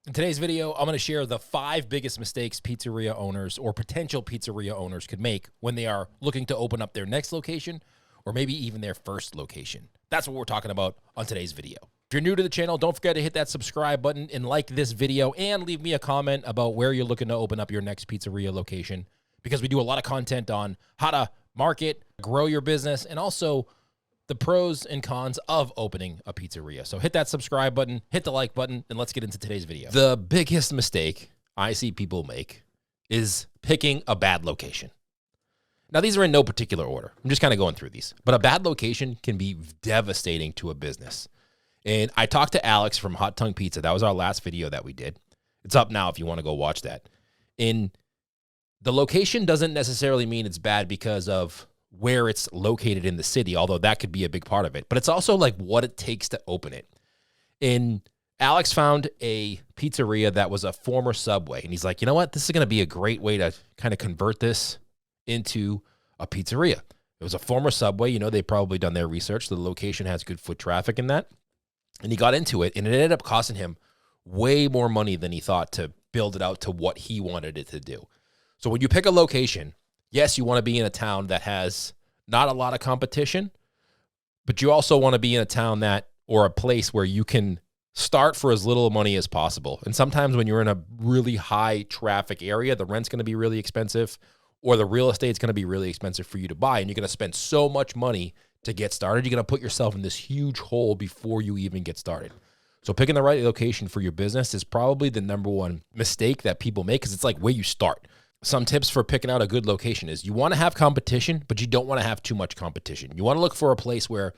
In today's video, I'm going to share the 5 biggest mistakes pizzeria owners or potential pizzeria owners could make when they are looking to open up their next location or maybe even their first location. That's what we're talking about on today's video. If you're new to the channel, don't forget to hit that subscribe button and like this video and leave me a comment about where you're looking to open up your next pizzeria location, because we do a lot of content on how to market, grow your business, and also the pros and cons of opening a pizzeria. So hit that subscribe button, hit the like button, and let's get into today's video. The biggest mistake I see people make is picking a bad location. Now, these are in no particular order. I'm just kind of going through these. But a bad location can be devastating to a business. And I talked to Alex from Hot Tongue Pizza. That was our last video that we did. It's up now if you want to go watch that. And the location doesn't necessarily mean it's bad because of where it's located in the city, although that could be a big part of it. But it's also like what it takes to open it. And Alex found a pizzeria that was a former Subway. And he's like, you know what? This is going to be a great way to kind of convert this into a pizzeria. It was a former Subway. You know, they've probably done their research. The location has good foot traffic in that. And he got into it, and it ended up costing him way more money than he thought to build it out to what he wanted it to do. So when you pick a location, yes, you want to be in a town that has not a lot of competition, but you also want to be in a town or a place where you can start for as little money as possible. And sometimes when you're in a really high traffic area, the rent's going to be really expensive, or the real estate's going to be really expensive for you to buy, and you're going to spend so much money to get started. You're going to put yourself in this huge hole before you even get started. So picking the right location for your business is probably the number one mistake that people make, because it's like where you start. Some tips for picking out a good location is you want to have competition, but you don't want to have too much competition. You want to look for a place where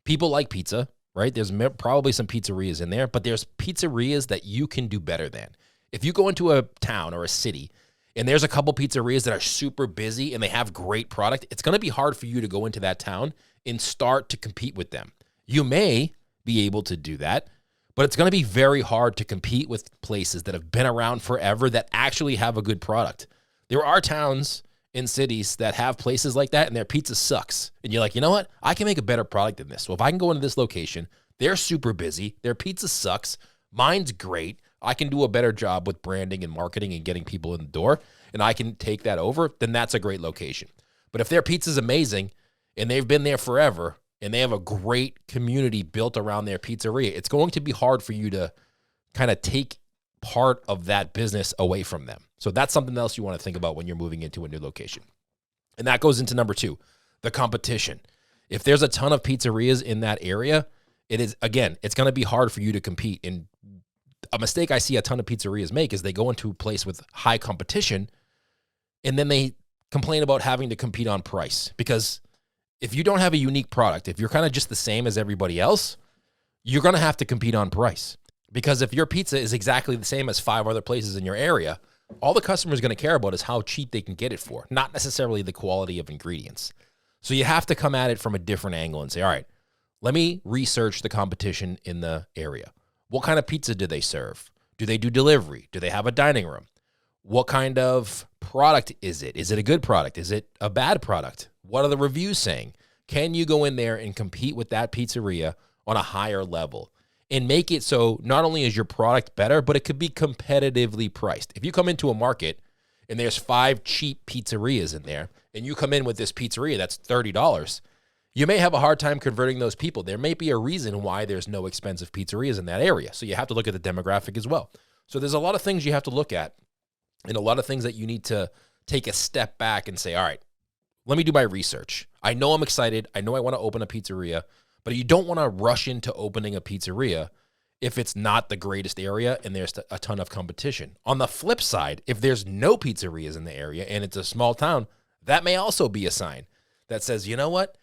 people like pizza, right? There's probably some pizzerias in there, but there's pizzerias that you can do better than. If you go into a town or a city and there's a couple pizzerias that are super busy and they have great product, it's going to be hard for you to go into that town and start to compete with them. You may be able to do that, but it's going to be very hard to compete with places that have been around forever that actually have a good product. There are towns and cities that have places like that, and their pizza sucks. And you're like, you know what? I can make a better product than this. So if I can go into this location, they're super busy, their pizza sucks, mine's great, I can do a better job with branding and marketing and getting people in the door, and I can take that over, then that's a great location. But if their pizza's amazing and they've been there forever and they have a great community built around their pizzeria, it's going to be hard for you to kind of take part of that business away from them. So that's something else you want to think about when you're moving into a new location. And that goes into number 2, the competition. If there's a ton of pizzerias in that area, it's going to be hard for you to compete. And a mistake I see a ton of pizzerias make is they go into a place with high competition and then they complain about having to compete on price. Because if you don't have a unique product, if you're kind of just the same as everybody else, you're going to have to compete on price. Because if your pizza is exactly the same as 5 other places in your area, all the customer is going to care about is how cheap they can get it for, not necessarily the quality of ingredients. So you have to come at it from a different angle and say, all right, let me research the competition in the area. What kind of pizza do they serve? Do they do delivery? Do they have a dining room? What kind of product is it? Is it a good product? Is it a bad product? What are the reviews saying? Can you go in there and compete with that pizzeria on a higher level? And make it so not only is your product better, but it could be competitively priced. If you come into a market and there's 5 cheap pizzerias in there, and you come in with this pizzeria that's $30, you may have a hard time converting those people. There may be a reason why there's no expensive pizzerias in that area. So you have to look at the demographic as well. So there's a lot of things you have to look at, and a lot of things that you need to take a step back and say, all right, let me do my research. I know I'm excited. I know I want to open a pizzeria. But you don't want to rush into opening a pizzeria if it's not the greatest area and there's a ton of competition. On the flip side, if there's no pizzerias in the area and it's a small town, that may also be a sign that says, you know what?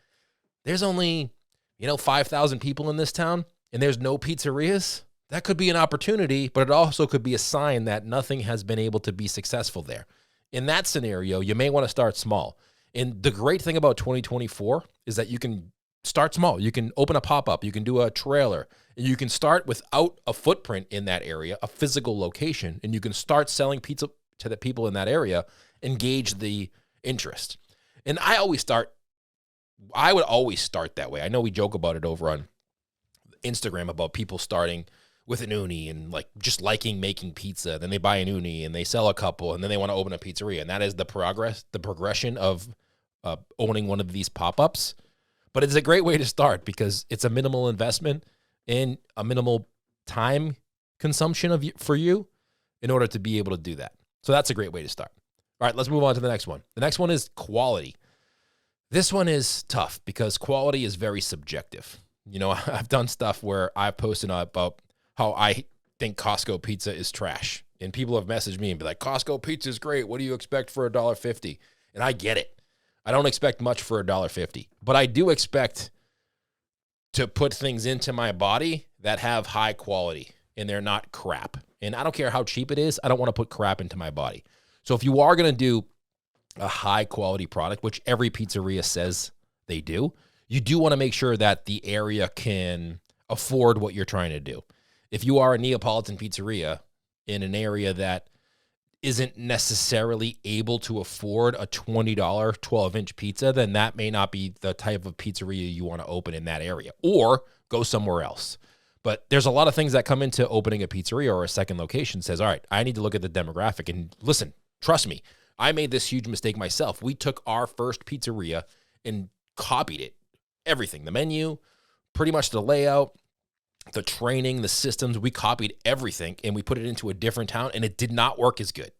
There's only, 5,000 people in this town and there's no pizzerias. That could be an opportunity, but it also could be a sign that nothing has been able to be successful there. In that scenario, you may want to start small. And the great thing about 2024 is that you can start small. You can open a pop-up. You can do a trailer. And you can start without a footprint in that area, a physical location, and you can start selling pizza to the people in that area, engage the interest. And I would always start that way. I know we joke about it over on Instagram about people starting with an uni and like just liking making pizza. Then they buy an uni and they sell a couple and then they want to open a pizzeria. And that is the progression of owning one of these pop-ups. But it's a great way to start because it's a minimal investment and a minimal time consumption for you in order to be able to do that. So that's a great way to start. All right, let's move on to the next one. The next one is quality. This one is tough because quality is very subjective. You know, I've done stuff where I've posted about how I think Costco pizza is trash. And people have messaged me and be like, Costco pizza is great. What do you expect for $1.50? And I get it. I don't expect much for $1.50. But I do expect to put things into my body that have high quality and they're not crap. And I don't care how cheap it is. I don't want to put crap into my body. So if you are going to do a high quality product, which every pizzeria says they do, you do want to make sure that the area can afford what you're trying to do. If you are a Neapolitan pizzeria in an area that isn't necessarily able to afford a $20 12-inch pizza, then that may not be the type of pizzeria you want to open in that area, or go somewhere else. But there's a lot of things that come into opening a pizzeria or a second location. Says, all right, I need to look at the demographic. And listen, trust me, I made this huge mistake myself. We took our first pizzeria and copied it. Everything, the menu, pretty much the layout, the training, the systems, we copied everything and we put it into a different town, and it did not work as good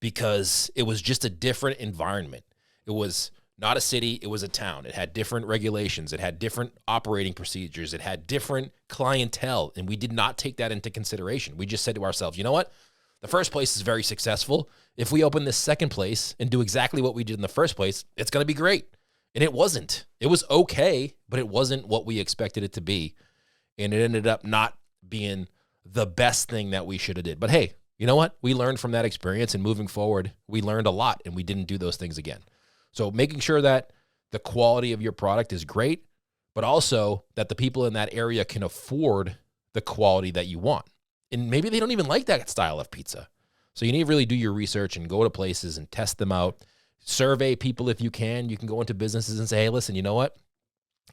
because it was just a different environment. It was not a city, it was a town. It had different regulations, it had different operating procedures, it had different clientele, and we did not take that into consideration. We just said to ourselves, you know what? The first place is very successful. If we open this second place and do exactly what we did in the first place, it's going to be great. And it wasn't. It was okay, but it wasn't what we expected it to be. And it ended up not being the best thing that we should have did. But hey, you know what? We learned from that experience, and moving forward, we learned a lot, and we didn't do those things again. So making sure that the quality of your product is great, but also that the people in that area can afford the quality that you want. And maybe they don't even like that style of pizza. So you need to really do your research and go to places and test them out. Survey people if you can. You can go into businesses and say, hey, listen, you know what?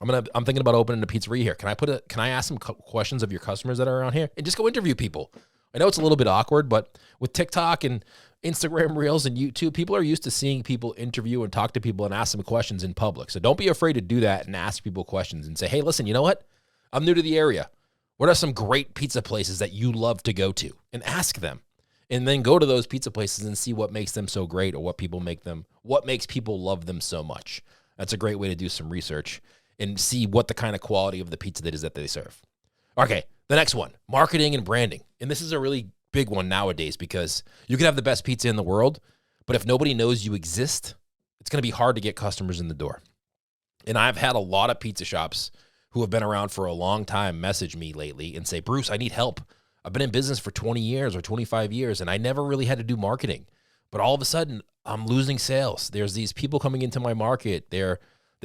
I'm thinking about opening a pizzeria here. Can I ask some questions of your customers that are around here? And just go interview people. I know it's a little bit awkward, but with TikTok and Instagram Reels and YouTube, people are used to seeing people interview and talk to people and ask them questions in public. So don't be afraid to do that and ask people questions and say, hey, listen, you know what? I'm new to the area. What are some great pizza places that you love to go to? And ask them. And then go to those pizza places and see what makes them so great, or what makes people love them so much. That's a great way to do some research and see what the kind of quality of the pizza that is that they serve. Okay, the next one, marketing and branding. And this is a really big one nowadays because you can have the best pizza in the world, but if nobody knows you exist, it's going to be hard to get customers in the door. And I've had a lot of pizza shops who have been around for a long time message me lately and say, Bruce, I need help. I've been in business for 20 years or 25 years, and I never really had to do marketing. But all of a sudden, I'm losing sales. There's these people coming into my market. They're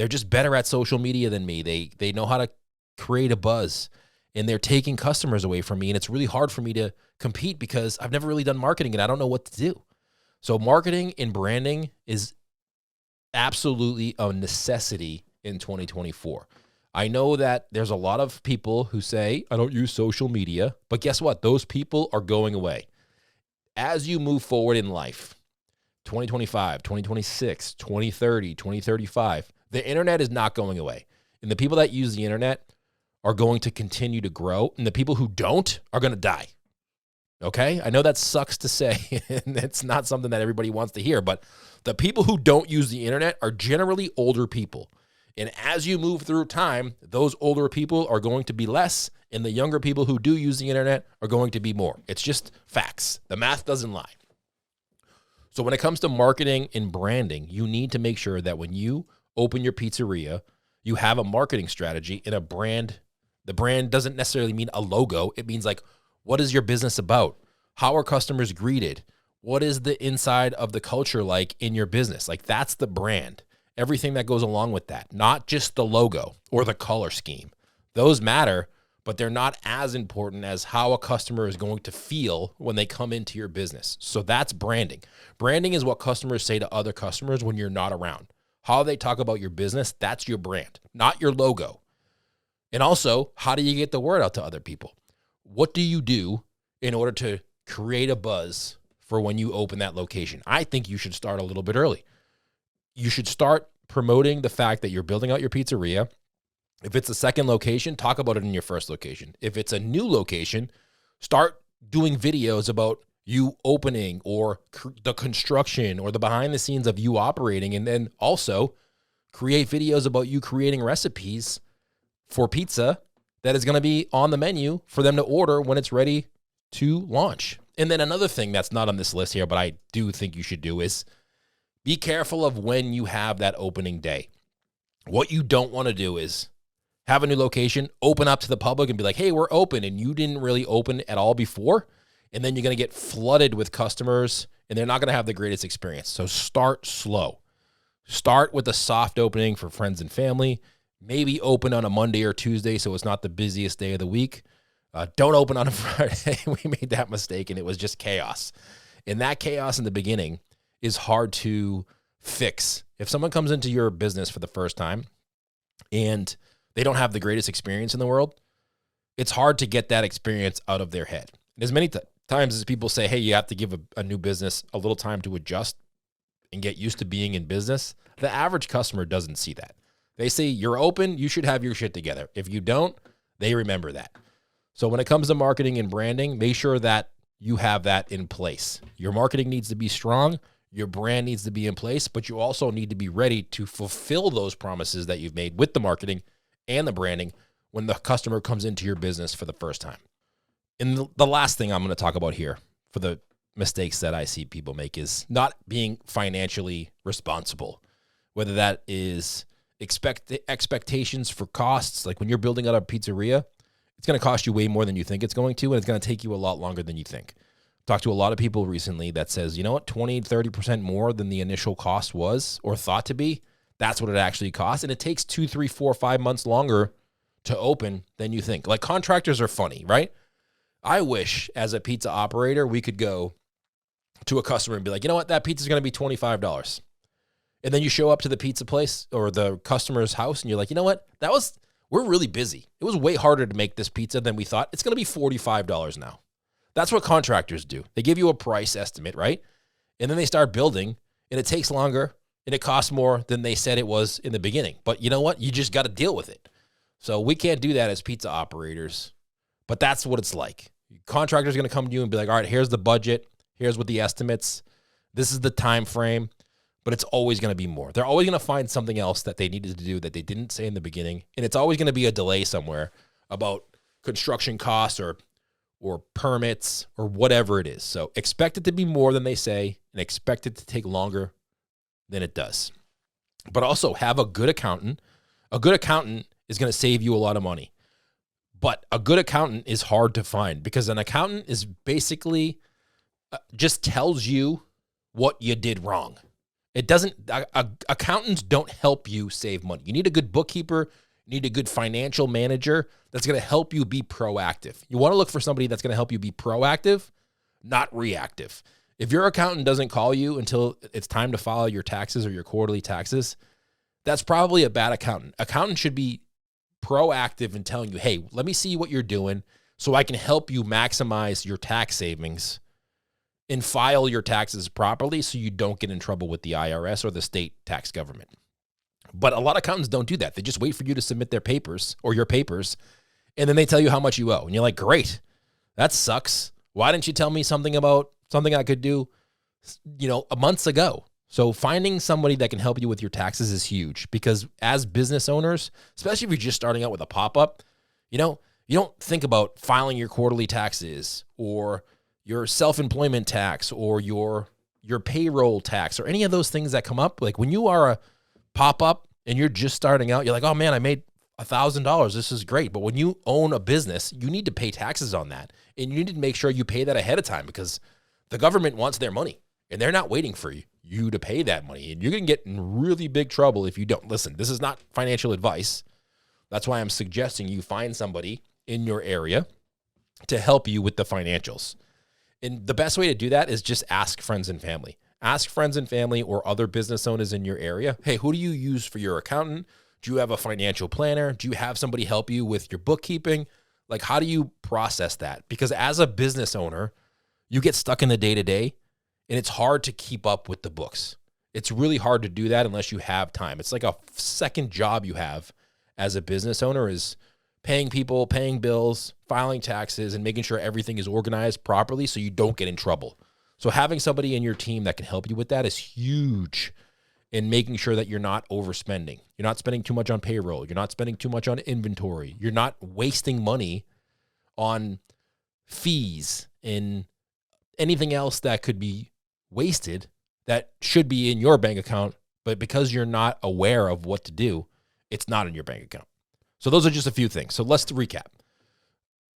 just better at social media than me. They know how to create a buzz, and they're taking customers away from me, and it's really hard for me to compete because I've never really done marketing, and I don't know what to do. So marketing and branding is absolutely a necessity in 2024. I know that there's a lot of people who say, I don't use social media, but guess what? Those people are going away. As you move forward in life, 2025, 2026, 2030, 2035, the internet is not going away. And the people that use the internet are going to continue to grow, and the people who don't are going to die. Okay? I know that sucks to say, and it's not something that everybody wants to hear, but the people who don't use the internet are generally older people. And as you move through time, those older people are going to be less, and the younger people who do use the internet are going to be more. It's just facts. The math doesn't lie. So when it comes to marketing and branding, you need to make sure that when you open your pizzeria, you have a marketing strategy and a brand. The brand doesn't necessarily mean a logo. It means like, what is your business about? How are customers greeted? What is the inside of the culture like in your business? Like, that's the brand. Everything that goes along with that, not just the logo or the color scheme. Those matter, but they're not as important as how a customer is going to feel when they come into your business. So that's branding. Branding is what customers say to other customers when you're not around. How they talk about your business, that's your brand, not your logo. And also, how do you get the word out to other people? what do you do in order to create a buzz for when you open that location? I think you should start a little bit early. You should start promoting the fact that you're building out your pizzeria. If it's a second location, talk about it in your first location. If it's a new location, start doing videos about you opening or the construction or the behind the scenes of you operating. And then also create videos about you creating recipes for pizza that is going to be on the menu for them to order when it's ready to launch. And then another thing that's not on this list here, but I do think you should do is be careful of when you have that opening day. What you don't want to do is have a new location, open up to the public and be like, hey, we're open, and you didn't really open at all before. And then you're going to get flooded with customers and they're not going to have the greatest experience. So start slow. Start with a soft opening for friends and family. Maybe open on a Monday or Tuesday so it's not the busiest day of the week. Don't open on a Friday. We made that mistake and it was just chaos. And that chaos in the beginning is hard to fix. If someone comes into your business for the first time and they don't have the greatest experience in the world, it's hard to get that experience out of their head. And as many times as people say, hey, you have to give a new business a little time to adjust and get used to being in business, the average customer doesn't see that. They say, you're open, you should have your shit together. If you don't, they remember that. So when it comes to marketing and branding, make sure that you have that in place. Your marketing needs to be strong. Your brand needs to be in place, but you also need to be ready to fulfill those promises that you've made with the marketing and the branding when the customer comes into your business for the first time. And the last thing I'm going to talk about here for the mistakes that I see people make is not being financially responsible, whether that is expectations for costs. Like when you're building out a pizzeria, it's going to cost you way more than you think it's going to, and it's going to take you a lot longer than you think. Talked to a lot of people recently that says, you know what, 20, 30% more than the initial cost was or thought to be. That's what it actually costs. And it takes 2, 3, 4, 5 months longer to open than you think. Like contractors are funny, right? I wish as a pizza operator, we could go to a customer and be like, you know what, that pizza is going to be $25. And then you show up to the pizza place or the customer's house and you're like, you know what, we're really busy. It was way harder to make this pizza than we thought. It's going to be $45 now. That's what contractors do. They give you a price estimate, right? And then they start building and it takes longer and it costs more than they said it was in the beginning. But you know what? You just got to deal with it. So we can't do that as pizza operators, but that's what it's like. Contractor's going to come to you and be like, all right, here's the budget. Here's what the estimates. This is the time frame, but it's always going to be more. They're always going to find something else that they needed to do that they didn't say in the beginning. And it's always going to be a delay somewhere about construction costs or permits or whatever it is. So expect it to be more than they say and expect it to take longer than it does. But also have a good accountant. A good accountant is going to save you a lot of money. But a good accountant is hard to find because an accountant is basically just tells you what you did wrong. It doesn't, accountants don't help you save money. You need a good bookkeeper, you need a good financial manager that's going to help you be proactive. You want to look for somebody that's going to help you be proactive, not reactive. If your accountant doesn't call you until it's time to file your taxes or your quarterly taxes, that's probably a bad accountant. Accountant should be proactive in telling you, hey, let me see what you're doing so I can help you maximize your tax savings and file your taxes properly so you don't get in trouble with the IRS or the state tax government. But a lot of accountants don't do that. They just wait for you to submit their papers or your papers, and then they tell you how much you owe. And you're like, great, that sucks. Why didn't you tell me something about something I could do, months ago? So finding somebody that can help you with your taxes is huge because as business owners, especially if you're just starting out with a pop-up, you don't think about filing your quarterly taxes or your self-employment tax or your payroll tax or any of those things that come up. Like when you are a pop-up and you're just starting out, you're like, oh man, I made $1,000. This is great. But when you own a business, you need to pay taxes on that. And you need to make sure you pay that ahead of time because the government wants their money and they're not waiting for you to pay that money. And you're going to get in really big trouble if you don't. Listen, this is not financial advice. That's why I'm suggesting you find somebody in your area to help you with the financials. And the best way to do that is just ask friends and family. Ask friends and family or other business owners in your area, hey, who do you use for your accountant? Do you have a financial planner? Do you have somebody help you with your bookkeeping? Like, how do you process that? Because as a business owner, you get stuck in the day-to-day, and it's hard to keep up with the books. It's really hard to do that unless you have time. It's like a second job you have as a business owner is paying people, paying bills, filing taxes, and making sure everything is organized properly so you don't get in trouble. So having somebody in your team that can help you with that is huge in making sure that you're not overspending. You're not spending too much on payroll. You're not spending too much on inventory. You're not wasting money on fees and anything else that could be wasted that should be in your bank account, but because you're not aware of what to do, it's not in your bank account. So those are just a few things. So let's recap.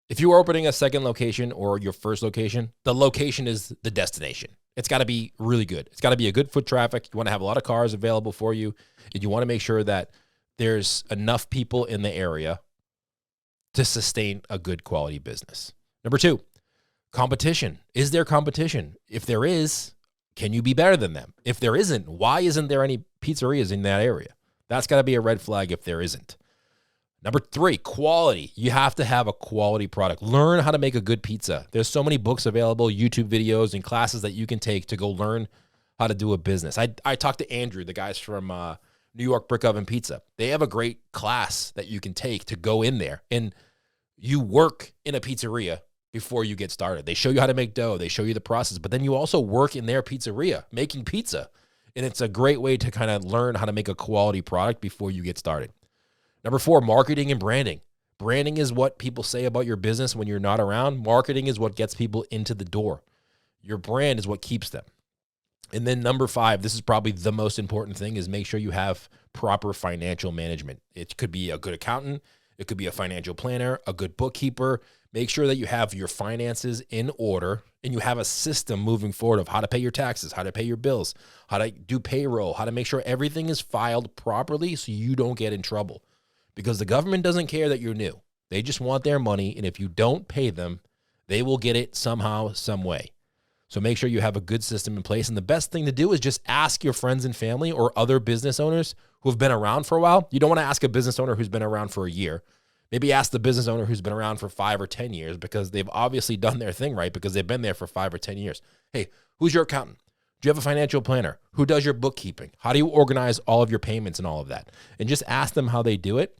If you are opening a second location or your first location, the location is the destination. It's got to be really good. It's got to be a good foot traffic. You want to have a lot of cars available for you, and you want to make sure that there's enough people in the area to sustain a good quality business. Number 2, competition. Is there competition? If there is, can you be better than them? If there isn't, why isn't there any pizzerias in that area? That's got to be a red flag if there isn't. Number 3, quality. You have to have a quality product. Learn how to make a good pizza. There's so many books available, YouTube videos, and classes that you can take to go learn how to do a business. I talked to Andrew, the guys from New York Brick Oven Pizza. They have a great class that you can take to go in there, and you work in a pizzeria before you get started. They show you how to make dough. They show you the process, but then you also work in their pizzeria making pizza, and it's a great way to kind of learn how to make a quality product before you get started. Number 4, marketing and branding. Branding is what people say about your business when you're not around. Marketing is what gets people into the door. Your brand is what keeps them. And then number 5, this is probably the most important thing, is make sure you have proper financial management. It could be a good accountant. It could be a financial planner, a good bookkeeper. Make sure that you have your finances in order and you have a system moving forward of how to pay your taxes, how to pay your bills, how to do payroll, how to make sure everything is filed properly so you don't get in trouble. Because the government doesn't care that you're new. They just want their money, and if you don't pay them, they will get it somehow, some way. So make sure you have a good system in place, and the best thing to do is just ask your friends and family or other business owners who have been around for a while. You don't want to ask a business owner who's been around for a year. Maybe ask the business owner who's been around for 5 or 10 years because they've obviously done their thing right because they've been there for 5 or 10 years. Hey, who's your accountant? Do you have a financial planner? Who does your bookkeeping? How do you organize all of your payments and all of that? And just ask them how they do it,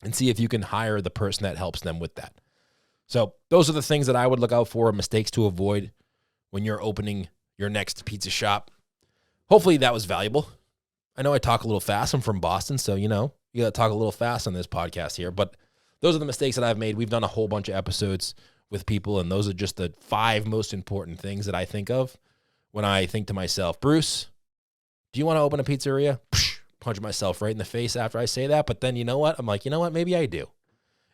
and see if you can hire the person that helps them with that. So those are the things that I would look out for, mistakes to avoid when you're opening your next pizza shop. Hopefully that was valuable. I know I talk a little fast. I'm from Boston, so you got to talk a little fast on this podcast here. But those are the mistakes that I've made. We've done a whole bunch of episodes with people, and those are just the 5 most important things that I think of when I think to myself, Bruce, do you want to open a pizzeria? Punch myself right in the face after I say that. But then you know what? I'm like, you know what? Maybe I do.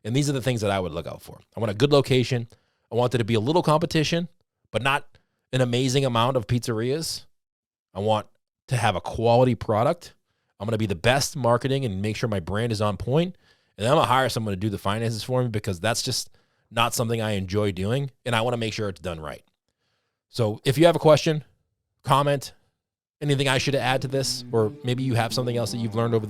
And these are the things that I would look out for. I want a good location. I want there to be a little competition, but not an amazing amount of pizzerias. I want to have a quality product. I'm going to be the best marketing and make sure my brand is on point. And then I'm going to hire someone to do the finances for me because that's just not something I enjoy doing. And I want to make sure it's done right. So if you have a question, comment, anything I should add to this, or maybe you have something else that you've learned over the